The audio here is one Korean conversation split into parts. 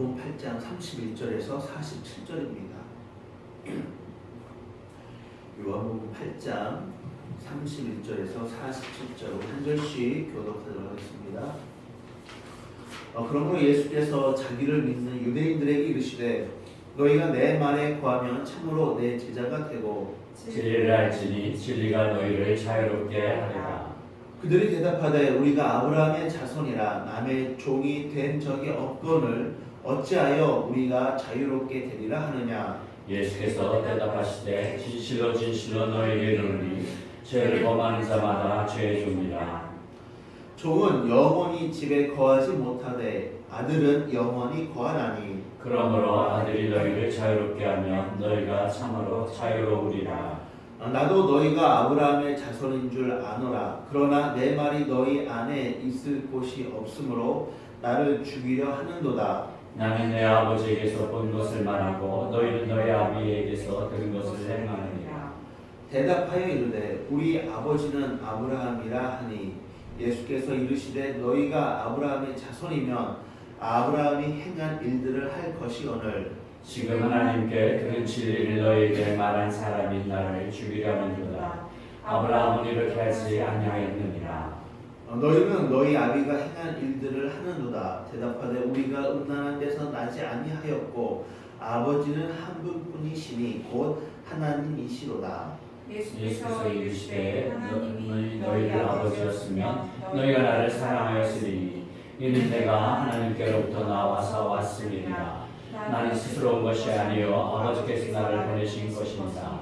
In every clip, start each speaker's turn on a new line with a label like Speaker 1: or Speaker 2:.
Speaker 1: 요한복음 8장 31절에서 47절입니다. 요한복음 8장 31절에서 47절 한 절씩 교독하도록 하겠습니다. 그러므로 예수께서 자기를 믿는 유대인들에게 이르시되 너희가 내 말에 거하면 참으로 내 제자가 되고
Speaker 2: 진리를 알지니 진리가 너희를 자유롭게 하리라.
Speaker 1: 그들이 대답하되 우리가 아브라함의 자손이라 남의 종이 된 적이 없거늘 어찌하여 우리가 자유롭게 되리라 하느냐.
Speaker 2: 예수께서 대답하시되 진실로 진실로 너희에게 이르노니 죄를 범하는 자마다 죄의 종이라.
Speaker 1: 종은 영원히 집에 거하지 못하되 아들은 영원히 거하나니
Speaker 2: 그러므로 아들이 너희를 자유롭게 하면 너희가 참으로 자유로우리라.
Speaker 1: 나도 너희가 아브라함의 자손인 줄 아노라. 그러나 내 말이 너희 안에 있을 곳이 없으므로 나를 죽이려 하는도다.
Speaker 2: 나는 내 아버지에게서 본 것을 말하고 너희는 너희 아비에게서 들은 것을 행하느니라.
Speaker 1: 대답하여 이르되 우리 아버지는 아브라함이라 하니 예수께서 이르시되 너희가 아브라함의 자손이면 아브라함이 행한 일들을 할 것이오늘
Speaker 2: 지금 하나님께 들은 진리를 너희에게 말한 사람이 나를 죽이려 함이로다. 아브라함은 이렇게 하지 아니하였느니라.
Speaker 1: 너희는 너희 아비가 행한 일들을 하는도다. 대답하되 우리가 음란한 데서 나지 아니하였고 아버지는 한 분뿐이시니 곧 하나님이시로다.
Speaker 2: 예수께서 이르시되 하나님이 너희들 아버지였으면 너희가 나를 사랑하였으리니 이는 내가 하나님께로부터 나와서 왔음이니라. 나는 스스로 온 것이 아니요 아버지께서 나를 보내신 것입니다.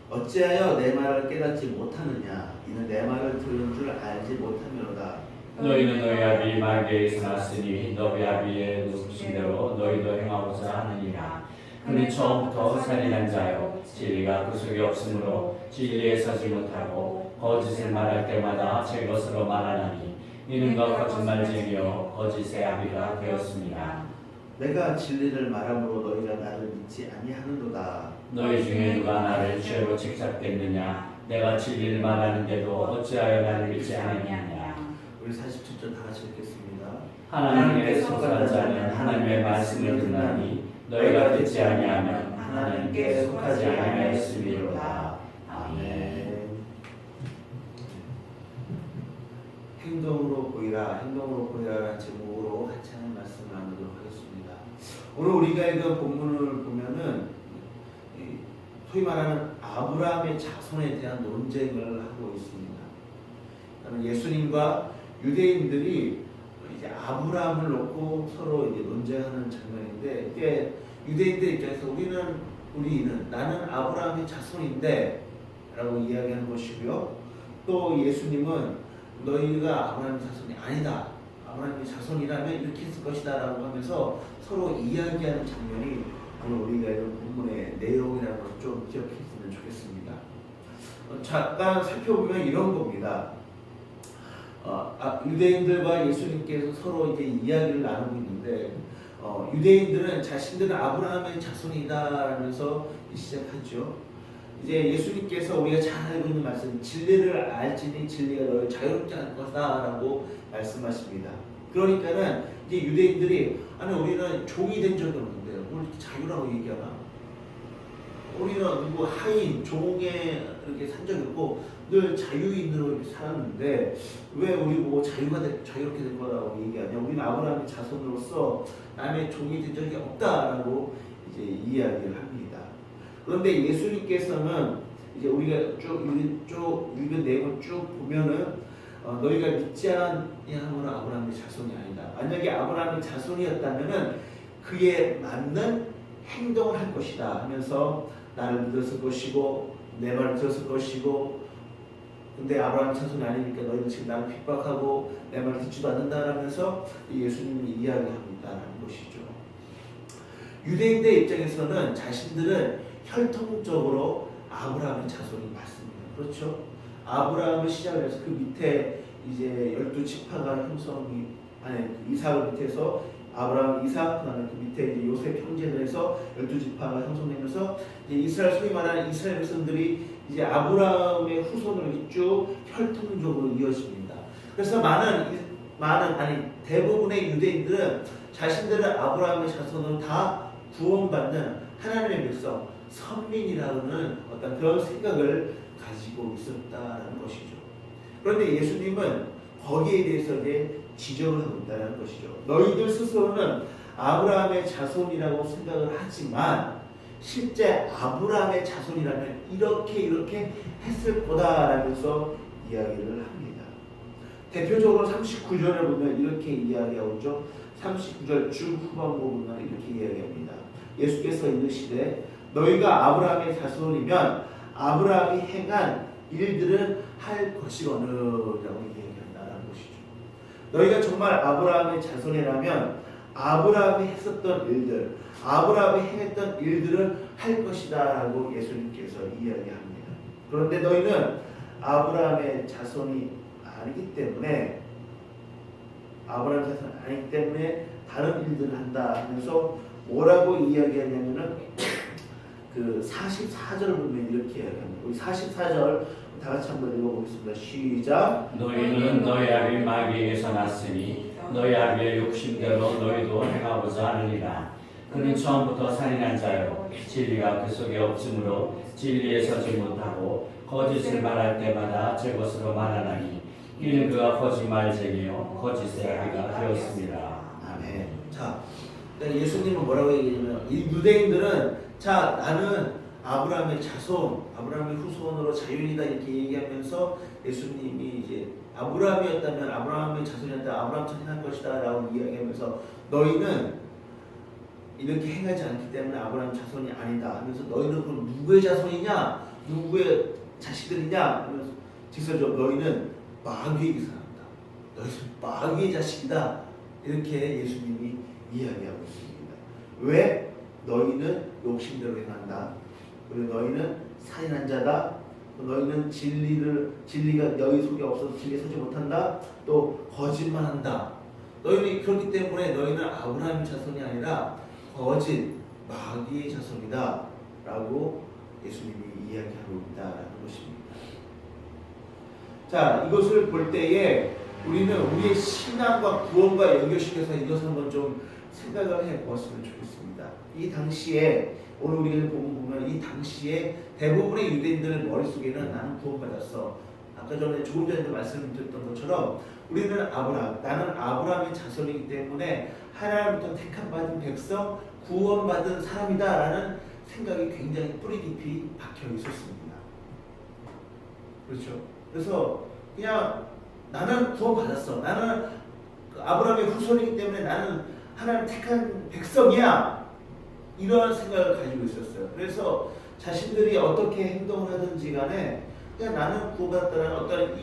Speaker 1: 어찌하여 내 말을 깨닫지 못하느냐. 이는 내 말을 들은 줄 알지 못함이로다.
Speaker 2: 너희는 너희 아비 마귀에게서 났으니 너희 아비의 누구신 대로 너희도 행하고자 하느니라. 그는 처음부터 살인한 자요 진리가 그 속에 없으므로 진리에 서지 못하고 거짓을 말할 때마다 제 것으로 말하나니 이는 것 거짓말쟁이요 거짓의 아비가 되었습니다.
Speaker 1: 내가 진리를 말함으로 너희가 나를 믿지 아니하는도다.
Speaker 2: 너희 중에 누가 나를 죄로 책잡겠느냐. 내가 진리를 말하는데도 어찌하여 나를 믿지 않느냐.
Speaker 1: 우리 47절 다 같이 읽겠습니다.
Speaker 2: 하나님께 속한 자는 하나님의 말씀을 듣나니 너희가 듣지 아니하면 하나님께 속하지 아니하였음이로다. 아멘.
Speaker 1: 행동으로 보이라, 행동으로 보이라라는 제목으로 같이 하는 말씀을 나누도록 하겠습니다. 오늘 우리가 읽은 본문을 보면은 소위 말하는 아브라함의 자손에 대한 논쟁을 하고 있습니다. 예수님과 유대인들이 이제 아브라함을 놓고 서로 이제 논쟁하는 장면인데, 이게 유대인들 입장에서 우리는 나는 아브라함의 자손인데라고 이야기하는 것이고요. 또 예수님은 너희가 아브라함의 자손이 아니다. 아브라함의 자손이라면 이렇게 했을 것이다라고 하면서 서로 이야기하는 장면이 오늘 우리가 이런 본문의 내용이라는 것을 좀 기억했으면 좋겠습니다. 잠깐 살펴보면 이런 겁니다. 유대인들과 예수님께서 서로 이제 이야기를 나누고 있는데, 유대인들은 자신들은 아브라함의 자손이다라면서 시작하죠. 이제 예수님께서 우리가 잘 알고 있는 말씀, 진리를 알지니 진리가 너를 자유롭게 할 것이다라고 말씀하십니다. 그러니까는 이제 유대인들이 아니 우리는 종이 된 적이 없는데 뭘 이렇게 자유라고 얘기하나? 우리는 누구 하인, 종에 이렇게 산 적이 없고 늘 자유인으로 이렇게 살았는데 왜 우리 보고 자유롭게 될 거라고 얘기하냐? 우리는 아브라함의 자손으로서 남의 종이 된 적이 없다라고 이제 이야기를 합니다. 그런데 예수님께서는 이제 우리가 쭉 읽은 내용을 쭉 보면은 너희가 믿지 아니하므로 아브라함의 자손이 아니다. 만약에 아브라함의 자손이었다면은 그에 맞는 행동을 할 것이다 하면서 나를 믿었을 것이고 내 말을 들었을 것이고, 근데 아브라함의 자손이 아니니까 너희는 지금 나를 핍박하고 내 말을 듣지도 않는다라면서 예수님이 이야기합니다라는 것이죠. 유대인들 입장에서는 자신들은 혈통적으로 아브라함의 자손이 맞습니다. 그렇죠? 아브라함을 시작을 해서 그 밑에 이제 12지파가 형성이, 이삭을 밑에서 아브라함, 이삭, 그다음에 그 밑에 이제 요셉 형제를 해서 12지파가 형성되면서 이제 이스라엘, 소위 말하는 이스라엘 백성들이 이제 아브라함의 후손으로 쭉 혈통적으로 이어집니다. 그래서 많은 대부분의 유대인들은 자신들을 아브라함의 자손으로 다 구원받는 하나님의 백성, 선민이라는 어떤 그런 생각을 가지고 있었다는 것이죠. 그런데 예수님은 거기에 대해서 이제 지적을 하고 있다는 것이죠. 너희들 스스로는 아브라함의 자손이라고 생각을 하지만 실제 아브라함의 자손이라면 이렇게 했을 거다라면서 이야기를 합니다. 대표적으로 39절을 보면 이렇게 이야기하고 있죠. 39절 중후반부 보면 이렇게 이야기합니다. 예수께서 이르시되 너희가 아브라함의 자손이면 아브라함이 행한 일들은 할 것이거느라고 이야기한다는 것이죠. 너희가 정말 아브라함의 자손이라면 아브라함이 했었던 일들, 아브라함이 행했던 일들을 할 것이다라고 예수님께서 이야기합니다. 그런데 너희는 아브라함의 자손이 아니기 때문에 다른 일들을 한다 하면서 뭐라고 이야기하냐면은 그 44절을 보면 이렇게 이야기합니다. 우리 44절 다 같이 한번 읽어보겠습니다. 시작.
Speaker 2: 너희는 너희 아비 마귀에게서 났으니 너희 아비의 욕심대로 너희도 행하고자 하느니라. 그는 처음부터 살인한 자요 진리가 그 속에 없으므로 진리에 서지 못하고 거짓을 말할 때마다 제 것으로 말하나니 이는 그가 거짓말쟁이요 거짓의 아비가 되었습니다.
Speaker 1: 아멘. 자, 예수님은 뭐라고 얘기하냐면 이 유대인들은 자 나는 아브라함의 자손, 아브라함의 후손으로 자유이다 이렇게 얘기하면서 예수님이 이제 아브라함이었다면 아브라함의 자손이었다 아브라함처럼 행할 것이다라고 이야기하면서 너희는 이렇게 행하지 않기 때문에 아브라함 자손이 아니다 하면서 너희는 그럼 누구의 자손이냐 누구의 자식들이냐 하면서 직설적으로 너희는 마귀에게 살았다 너희는 마귀의 자식이다 이렇게 예수님이 이야기하고 있습니다. 왜? 너희는 욕심대로 행한다. 그리고 너희는 살인한 자다. 너희는 진리가 너희 속에 없어서 진리에 서지 못한다. 또 거짓말한다. 너희는 그렇기 때문에 너희는 아브라함의 자손이 아니라 거짓 마귀의 자손이다. 라고 예수님이 이야기하고 있다는 것입니다. 자, 이것을 볼 때에 우리는 우리의 신앙과 구원과 연결시켜서 이것을 한번 좀 생각을 해보았으면 좋겠습니다. 이 당시에 오늘 우리가 보면 이 당시에 대부분의 유대인들의 머릿속에는 나는 구원받았어. 아까 전에 조금 전에도 말씀드렸던 것처럼 우리는 나는 아브라함의 자손이기 때문에 하나님부터 택함받은 백성, 구원받은 사람이다라는 생각이 굉장히 뿌리 깊이 박혀 있었습니다. 그렇죠? 그래서 그냥 나는 구원받았어. 나는 아브라함의 후손이기 때문에 나는 하나님 택한 백성이야. 이런 생각을 가지고 있었어요. 그래서 자신들이 어떻게 행동을 하든지 간에 그냥 나는 구원받았다는 어떤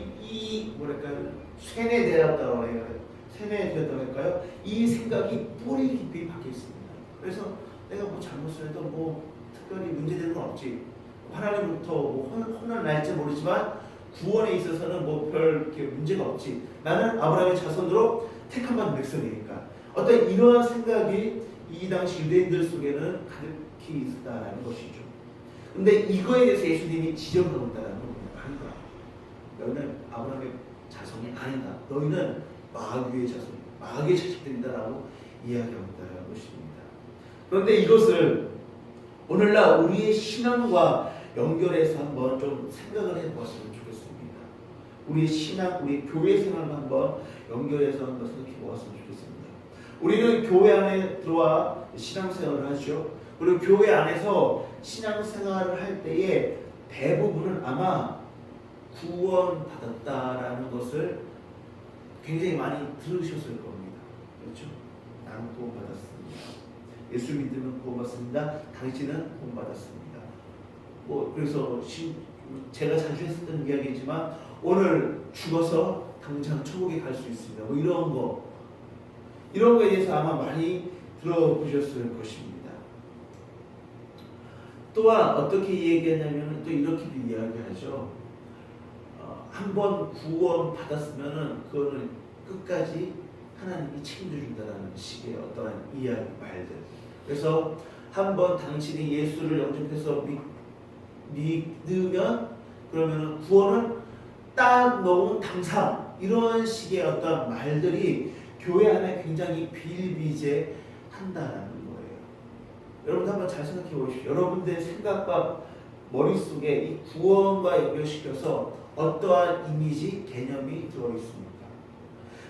Speaker 1: 세뇌되었다고 할까요? 이 생각이 뿌리 깊이 박혀 있습니다. 그래서 내가 뭐 잘못을 해도 뭐 특별히 문제되는 건 없지. 하나님부터 뭐 혼을 날지 모르지만 구원에 있어서는 뭐 별 이렇게 문제가 없지. 나는 아브라함의 자손으로 택함받은 백성이니까. 어떤 이러한 생각이 이 당시 유대인들 속에는 가득히 있었다는 것이죠. 근데 이거에 대해서 예수님이 지적하고 있다는 겁니다. 아니다. 너희는 아브라함의 자손이 아니다. 너희는 마귀의 자손, 마귀의 자식들이다라고 이야기하고 있다는 것입니다. 그런데 이것을 오늘날 우리의 신앙과 연결해서 한번 좀 생각을 해보았으면 좋겠습니다. 우리의 신앙, 우리 교회 생활을 한번 연결해서 한번 생각해 보았으면 좋겠습니다. 우리는 교회 안에 들어와 신앙생활을 하죠. 그리고 교회 안에서 신앙생활을 할 때에 대부분은 아마 구원받았다라는 것을 굉장히 많이 들으셨을 겁니다. 그렇죠? 나는 구원받았습니다. 예수 믿으면 구원받습니다. 당신은 구원받았습니다. 그래서 제가 자주 했었던 이야기지만 오늘 죽어서 당장 천국에 갈 수 있습니다. 이런 거에 대해서 아마 많이 들어보셨을 것입니다. 또한 어떻게 얘기하냐면 또 이렇게도 이야기하죠. 한번 구원 받았으면은 그거는 끝까지 하나님이 책임져준다는 식의 어떠한 이야기 말들. 그래서 한번 당신이 예수를 영접해서 믿으면 그러면은 구원을 딱 놓은 당상 이런 식의 어떤 말들이 교회 안에 굉장히 비일비재한다는 거예요. 여러분 한번 잘 생각해 보십시오. 여러분들의 생각과 머릿속에 이 구원과 연결시켜서 어떠한 이미지, 개념이 들어있습니까?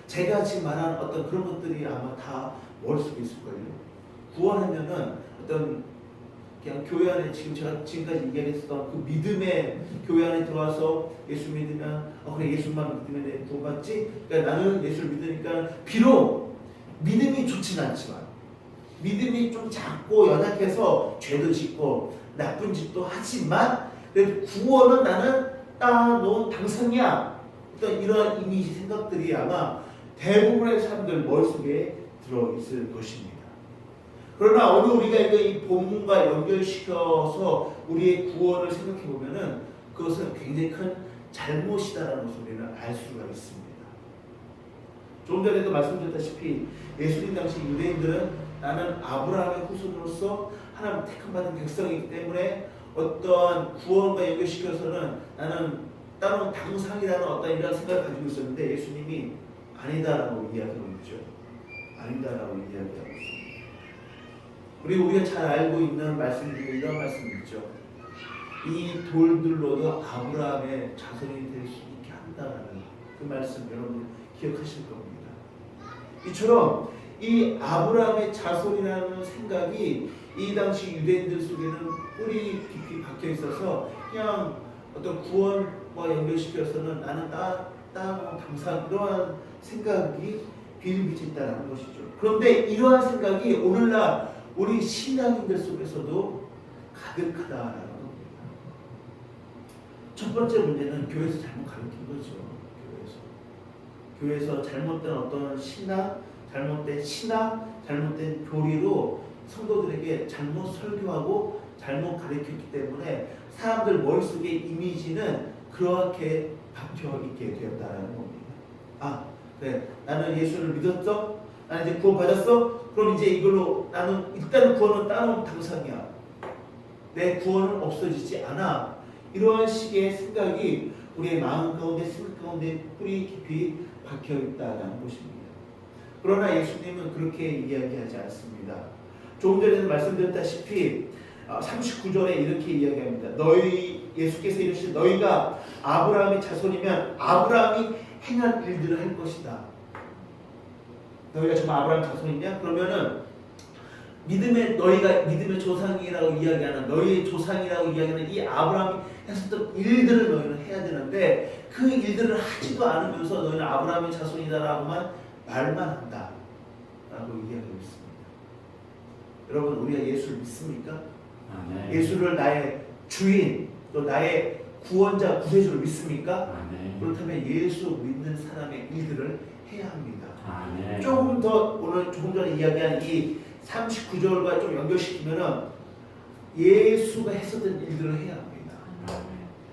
Speaker 1: 제가 지금 말한 어떤 그런 것들이 아마 다 머릿속에 있을걸요. 구원하면은 어떤 그냥 교회 안에 제가 지금까지 이야기했었던 그 믿음의 교회 안에 들어와서 예수 믿으면 그래 예수만 믿으면 내 구원 받지? 그러니까 나는 예수를 믿으니까 비록 믿음이 좋진 않지만 믿음이 좀 작고 연약해서 죄도 짓고 나쁜 짓도 하지만 그래도 구원은 나는 따놓은 당상이야. 어떤 이러한 이미지 생각들이 아마 대부분의 사람들 머릿속에 들어있을 것입니다. 그러나 오늘 우리가 이 본문과 연결시켜서 우리의 구원을 생각해 보면은 그것은 굉장히 큰 잘못이다라는 것을 우리는 알 수가 있습니다. 조금 전에도 말씀드렸다시피 예수님 당시 유대인들은 나는 아브라함의 후손으로서 하나님 택함 받은 백성이기 때문에 어떠한 구원과 연결시켜서는 나는 따로 당상이라는 어떤 이런 생각을 가지고 있었는데 예수님이 아니다라고 이야기하고 있죠. 아니다라고 이야기하고 있습니다. 그리고 우리가 잘 알고 있는 말씀 중에 이런 말씀이 있죠. 이 돌들로도 아브라함의 자손이 될 수 있게 한다라는 그 말씀 여러분 기억하실 겁니다. 이처럼 이 아브라함의 자손이라는 생각이 이 당시 유대인들 속에는 뿌리 깊이 박혀 있어서 그냥 어떤 구원과 연결시켜서는 나는 따로 당상 이러한 생각이 비일비재했다는 것이죠. 그런데 이러한 생각이 오늘날 우리 신앙인들 속에서도 가득하다라는 겁니다. 첫 번째 문제는 교회에서 잘못 가르친 거죠. 교회에서 잘못된 어떤 신앙, 잘못된 신앙, 잘못된 교리로 성도들에게 잘못 설교하고 잘못 가르쳤기 때문에 사람들 머릿속에 이미지는 그렇게 박혀 있게 되었다는 겁니다. 그래, 나는 예수를 믿었어? 나는 이제 구원 받았어? 그럼 이제 이걸로 나는 일단 구원은 따놓은 당상이야. 내 구원은 없어지지 않아. 이러한 식의 생각이 우리의 마음 가운데, 생각 가운데 뿌리 깊이 박혀 있다는 것입니다. 그러나 예수님은 그렇게 이야기하지 않습니다. 조금 전에도 말씀드렸다시피 39절에 이렇게 이야기합니다. 예수께서 이르시되 너희가 아브라함의 자손이면 아브라함이 행한 일들을 할 것이다. 너희가 정말 아브라함 자손이냐? 그러면은 너희가 믿음의 조상이라고 이야기하는 너희의 조상이라고 이야기하는 이 아브라함이 했었던 일들을 너희는 해야 되는데 그 일들을 하지도 않으면서 너희는 아브라함의 자손이다라고만 말만 한다 라고 이야기하고 있습니다. 여러분 우리가 예수를 믿습니까?
Speaker 2: 아멘.
Speaker 1: 예수를 나의 주인 또 나의 구원자 구세주를 믿습니까?
Speaker 2: 아멘.
Speaker 1: 그렇다면 예수 믿는 사람의 일들을 해야 합니다.
Speaker 2: 아멘.
Speaker 1: 조금 더 오늘 조금 전에 이야기한 이 39절과 좀 연결시키면은 예수가 했었던 일들을 해야 합니다.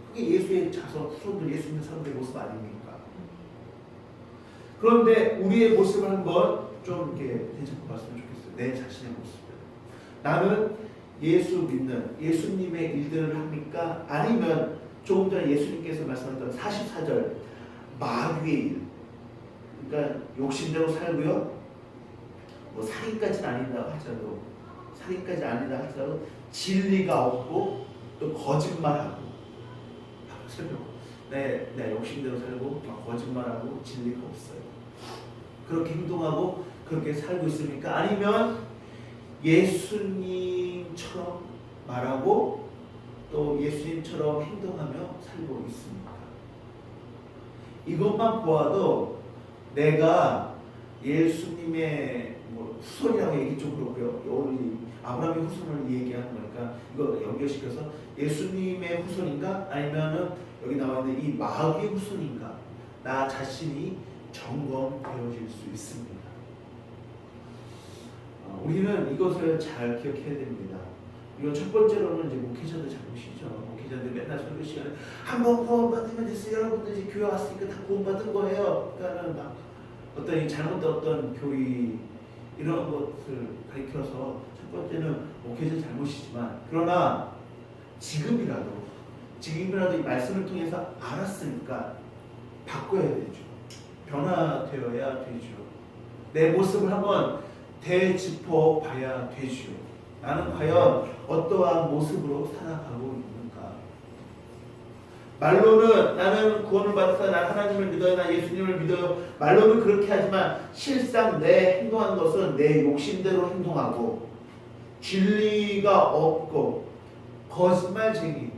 Speaker 1: 그게 예수의 자손, 후손들, 예수 믿는 사람들의 모습 아닙니까? 그런데 우리의 모습을 한번 좀 이렇게 대접해 봤으면 좋겠어요. 내 자신의 모습을. 나는 예수 믿는 예수님의 일들을 합니까? 아니면 조금 전에 예수님께서 말씀하셨던 44절 마귀의 일. 그러니까 욕심대로 살고요. 뭐 살인까지는 아니다 하더라도 진리가 없고 또 거짓말하고 내 욕심대로 살고 거짓말하고 진리가 없어요. 그렇게 행동하고 그렇게 살고 있습니까? 아니면 예수님처럼 말하고 또 예수님처럼 행동하며 살고 있습니까? 이것만 보아도 내가 예수님의 후손이라고 얘기 좀 그렇고요. 오늘 아브라함의 후손을 얘기하는 거니까 이거 연결시켜서 예수님의 후손인가 아니면은 여기 나와 있는 이 마귀의 후손인가 나 자신이 점검되어질 수 있습니다. 우리는 이것을 잘 기억해야 됩니다. 이건 첫 번째로는 이제 목회자들 잘못이죠. 목회자들 맨날 설교 시간에 한번 구원받으면 됐어요. 여러분들 이제 교회 왔으니까 다 구원받은 거예요. 그러니까는 막 어떤 잘못된 어떤 교리 이런 것을 가르쳐서 첫 번째는 목회자 잘못이지만 그러나 지금이라도 이 말씀을 통해서 알았으니까 바꿔야 되죠. 변화되어야 되죠. 내 모습을 한번 되짚어 봐야 되죠. 나는 과연 어떠한 모습으로 살아가고 있는가? 말로는 나는 구원을 받았다, 나 하나님을 믿어요, 나 예수님을 믿어요. 말로는 그렇게 하지만 실상 내 행동한 것은 내 욕심대로 행동하고 진리가 없고 거짓말쟁이,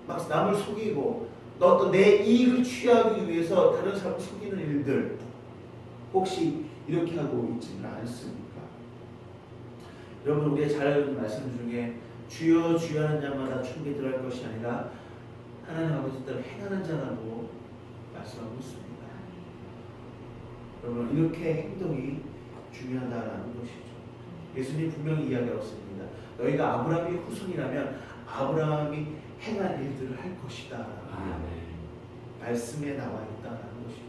Speaker 1: 막 남을 속이고 어떤 내 이익을 취하기 위해서 다른 사람을 속이는 일들, 혹시 이렇게 하고 있지는 않습니까? 여러분, 우리의 잘 알는 말씀 중에 주여 주여 하는 자마다 천국에 들어갈 것이 아니라 하나님 아버지 뜻대로 행하는 자라고 말씀하고 있습니다. 여러분, 이렇게 행동이 중요하다라는 것이죠. 예수님 분명히 이야기하셨습니다. 너희가 아브라함의 후손이라면 아브라함이 행한 일들을 할 것이다. 말씀에 나와 있다는 것이죠.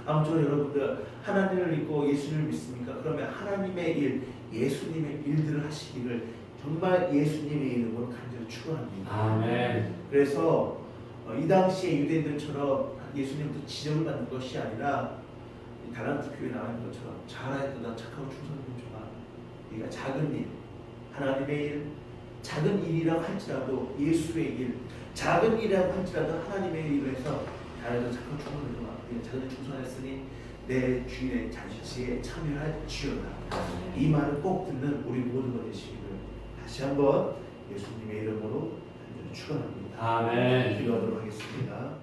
Speaker 1: 아무쪼록 여러분들 하나님을 믿고 예수님을 믿습니까? 그러면 하나님의 일, 예수님의 일들을 하시기를 정말 예수님의 이름으로 간절히 축원합니다.
Speaker 2: 아멘.
Speaker 1: 그래서 이 당시에 유대인들처럼 예수님부터 지적을 받는 것이 아니라 다란트 교회에 나와 있는 것처럼 잘하였다, 착하고 충성된 종아, 네가 작은 일, 하나님의 일, 작은 일이라고 할지라도 예수의 일, 작은 일이라고 할지라도 하나님의 일을 해서 잘하여도 착하고 충성된 종아, 네가 작은 일 충성했으니 내 주인의 잔치에 참여할지어다. 이 말을 꼭 듣는 우리 모두가 되시기를 다시 한번 예수님의 이름으로 축원합니다.
Speaker 2: 아멘.
Speaker 1: 기도하도록 하겠습니다.